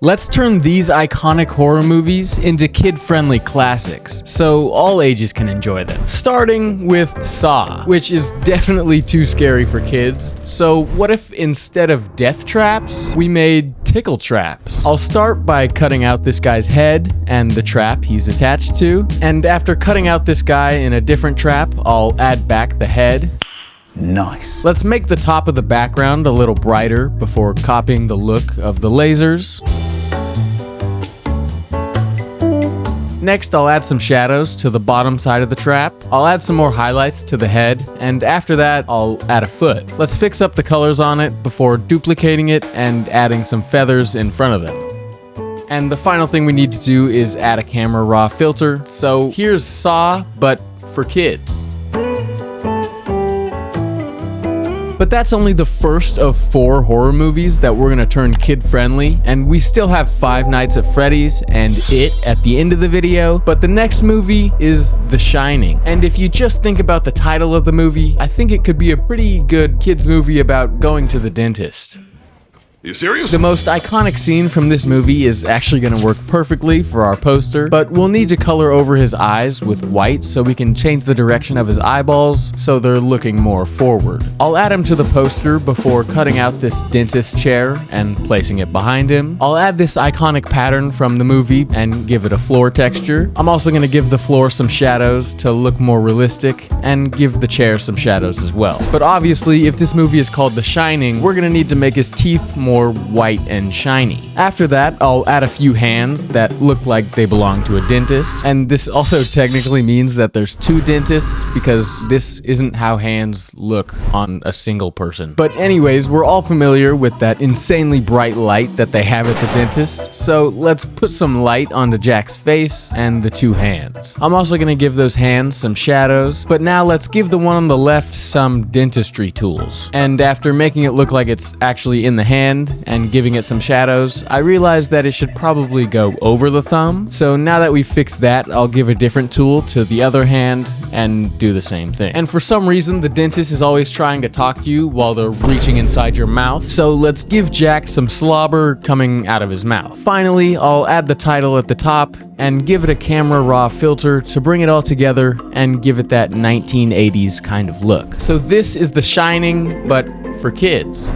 Let's turn these iconic horror movies into kid-friendly classics, so all ages can enjoy them. Starting with Saw, which is definitely too scary for kids. So what if instead of death traps, we made tickle traps? I'll start by cutting out this guy's head and the trap he's attached to. And after cutting out this guy in a different trap, I'll add back the head. Nice. Let's make the top of the background a little brighter before copying the look of the lasers. Next, I'll add some shadows to the bottom side of the trap. I'll add some more highlights to the head, and after that, I'll add a foot. Let's fix up the colors on it before duplicating it and adding some feathers in front of them. And the final thing we need to do is add a camera raw filter. So here's Saw, but for kids. But that's only the first of 4 horror movies that we're gonna turn kid-friendly, and we still have Five Nights at Freddy's and It at the end of the video, but the next movie is The Shining. And if you just think about the title of the movie, I think it could be a pretty good kids movie about going to the dentist. You serious? The most iconic scene from this movie is actually going to work perfectly for our poster, but we'll need to color over his eyes with white so we can change the direction of his eyeballs so they're looking more forward. I'll add him to the poster before cutting out this dentist chair and placing it behind him. I'll add this iconic pattern from the movie and give it a floor texture. I'm also going to give the floor some shadows to look more realistic and give the chair some shadows as well. But obviously, if this movie is called The Shining, we're going to need to make his teeth more white and shiny. After that, I'll add a few hands that look like they belong to a dentist. And this also technically means that there's 2 dentists because this isn't how hands look on a single person. But anyways, we're all familiar with that insanely bright light that they have at the dentist. So let's put some light onto Jack's face and the 2 hands. I'm also gonna give those hands some shadows, but now let's give the one on the left some dentistry tools. And after making it look like it's actually in the hand, and giving it some shadows, I realized that it should probably go over the thumb. So now that we've fixed that, I'll give a different tool to the other hand and do the same thing. And for some reason, the dentist is always trying to talk to you while they're reaching inside your mouth. So let's give Jack some slobber coming out of his mouth. Finally, I'll add the title at the top and give it a camera raw filter to bring it all together and give it that 1980s kind of look. So this is The Shining, but for kids.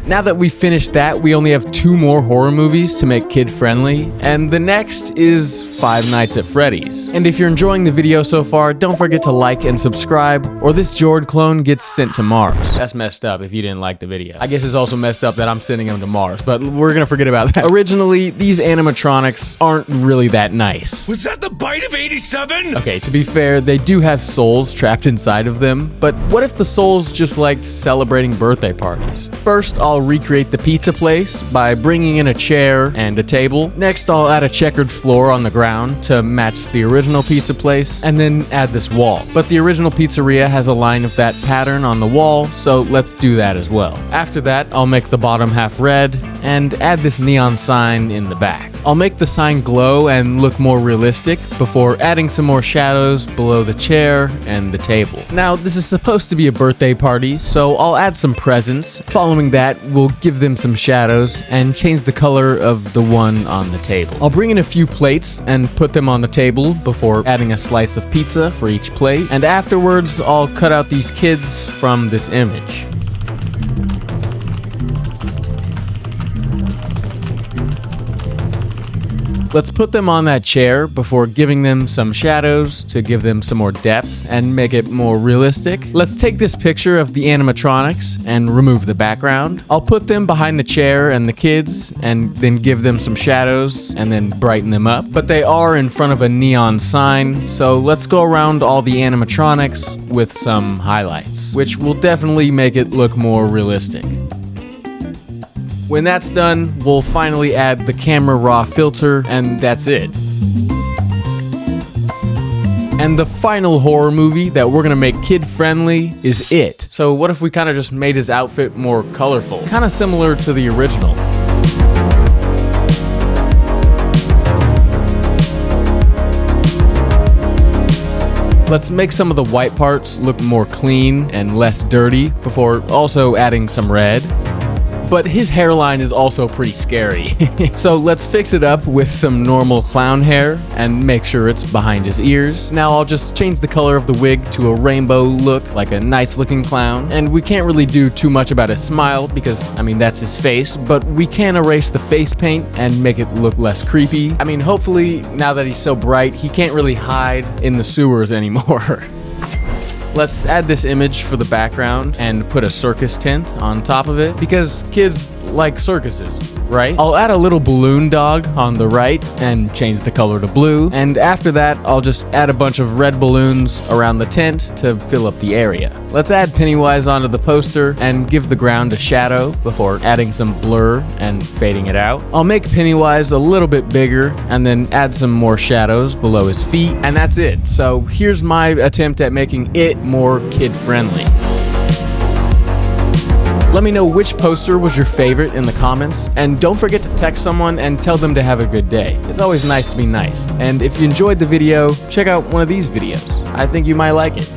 Now that we've finished that, we only have 2 more horror movies to make kid-friendly, and the next is Five Nights at Freddy's. And if you're enjoying the video so far, don't forget to like and subscribe, or this Jord clone gets sent to Mars. That's messed up if you didn't like the video. I guess it's also messed up that I'm sending him to Mars, but we're gonna forget about that. Originally, these animatronics aren't really that nice. Was that the bite of 87? Okay, to be fair, they do have souls trapped inside of them, but what if the souls just liked celebrating birthday parties? First, I'll recreate the pizza place by bringing in a chair and a table. Next, I'll add a checkered floor on the ground to match the original pizza place, and then add this wall. But the original pizzeria has a line of that pattern on the wall, so let's do that as well. After that, I'll make the bottom half red and add this neon sign in the back. I'll make the sign glow and look more realistic before adding some more shadows below the chair and the table. Now, this is supposed to be a birthday party, so I'll add some presents. Following that, we'll give them some shadows and change the color of the one on the table. I'll bring in a few plates and put them on the table before adding a slice of pizza for each plate. And afterwards, I'll cut out these kids from this image. Let's put them on that chair before giving them some shadows to give them some more depth and make it more realistic. Let's take this picture of the animatronics and remove the background. I'll put them behind the chair and the kids and then give them some shadows and then brighten them up. But they are in front of a neon sign, so let's go around all the animatronics with some highlights, which will definitely make it look more realistic. When that's done, we'll finally add the camera raw filter, and that's it. And the final horror movie that we're gonna make kid-friendly is It. So what if we kind of just made his outfit more colorful? Kind of similar to the original. Let's make some of the white parts look more clean and less dirty before also adding some red. but his hairline is also pretty scary. So let's fix it up with some normal clown hair and make sure it's behind his ears. Now I'll just change the color of the wig to a rainbow look, like a nice looking clown. And we can't really do too much about his smile because, I mean, that's his face, but we can erase the face paint and make it look less creepy. I mean, hopefully, now that he's so bright, he can't really hide in the sewers anymore. Let's add this image for the background and put a circus tint on top of it because kids like circuses, right? I'll add a little balloon dog on the right and change the color to blue. And after that, I'll just add a bunch of red balloons around the tent to fill up the area. Let's add Pennywise onto the poster and give the ground a shadow before adding some blur and fading it out. I'll make Pennywise a little bit bigger and then add some more shadows below his feet, and that's it. So here's my attempt at making it more kid-friendly. Let me know which poster was your favorite in the comments, and don't forget to text someone and tell them to have a good day. It's always nice to be nice. And if you enjoyed the video, check out one of these videos. I think you might like it.